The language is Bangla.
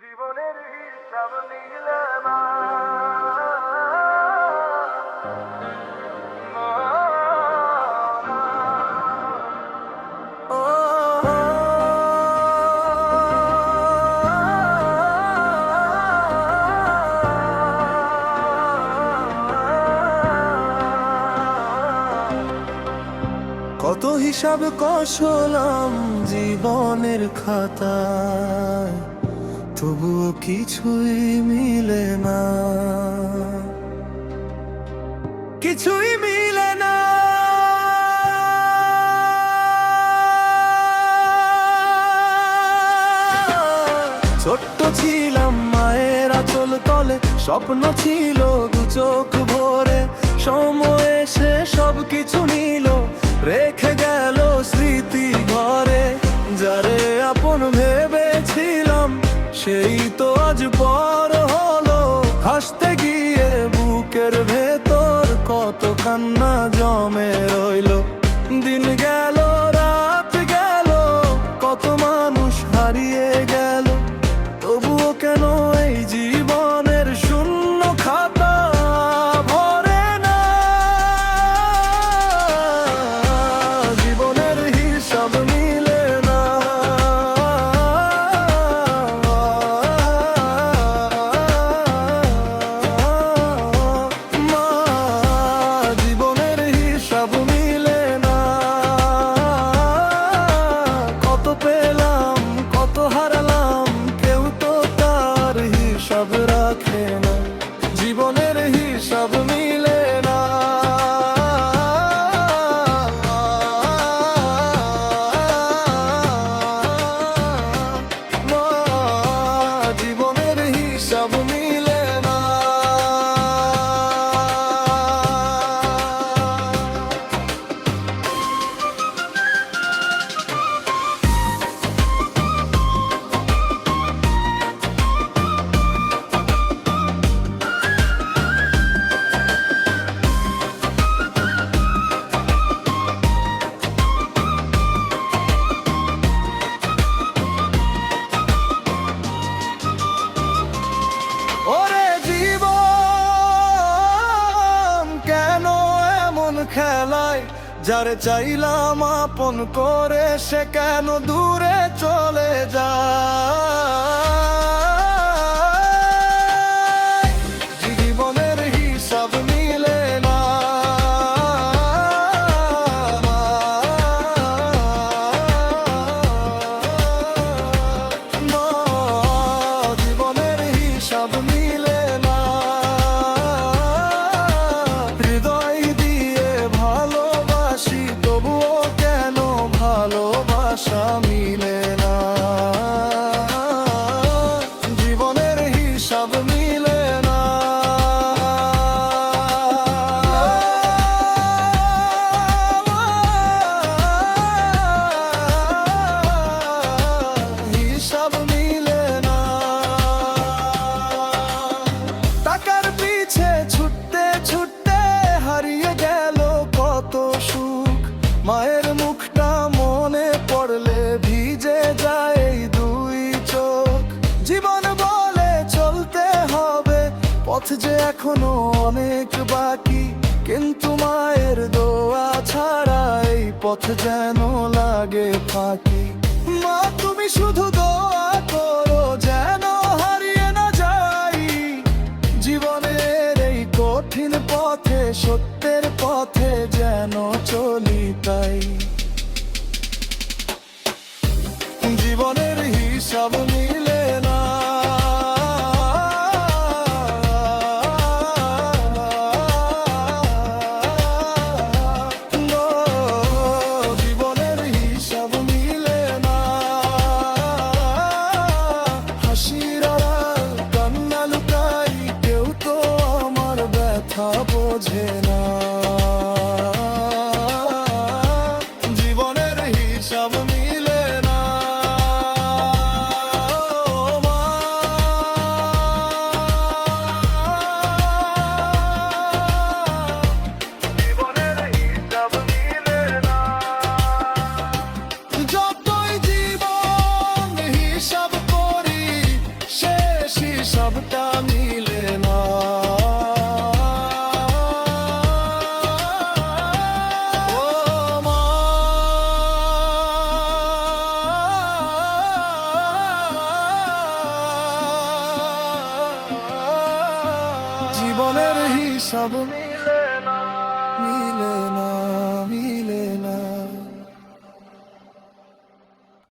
জীবনের হিসাব মিলে না। কত হিসাব কষলাম জীবনের খাতায়, তবুও কিছুই মিলে না, কিছুই মিলে না। ছোট্ট ছিলাম মায়ের আঁচল তলে, স্বপ্ন ছিল দু চোখ ভরে, সময় এসে সবকিছু নিল, রেখে গেল স্মৃতি ঘরে। যারে আপন ভেবেছিলাম সেই তো আজ পর হলো, হাসতে গিয়ে বুকের ভেতর কত কান্না জমে রইলো। দিন গেল রাত গেল, কত মানুষ হারিয়ে গেল, তবুও কেন এই জীবনের শূন্য খাতা ভরে না। জীবনের হিসাব মিলে না। মা, জীবনের হিসাব মিলে না। কত পেলাম কত হারালাম, কেউ তো তার হিসাব রাখে না। জীবনের হিসাব মিলে না। মা, জীবনের হিসাব মিলে না। ওরে জীবন কেন এমন খেলায়, যারে চাইলাম আপন করে সে কেন দূরে চলে যায়। জীবনের হিসাব মিলে না। মা, জীবনের হিসাব মিলে না। হৃদয় দিয়ে ভালোবাসি, তবুও কেন ভালোবাসা মিলে না। জীবনের হিসাব মিলে না। হিসাব মিলে না। টাকার পিছে ছুটতে ছুটতে হারিয়ে গেল কত সুখ, মায়ের মুখটা মনে পড়লে ভিজে যায় এই দুই চোখ। জীবন বলে চলতে হবে, পথ যে এখনো অনেক বাকি, কিন্তু মায়ের দোয়া ছাড়া এই পথ যেন লাগে ফাঁকি। মা, তুমি শুধু দোয়া করো যেন হারিয়ে না যাই, জীবনের এই কঠিন পথে সত্যের পথে যেন চলি তাই। জীবনের হিসাব মিলে না। জীবনের হিসাব মিলে না। হাসির আড়াল কান্না লুকাই, কেউ তো আমার ব্যথা বোঝে না। জীবনের হিসাব মিলে না। হিসাব মিলে না মিলে না।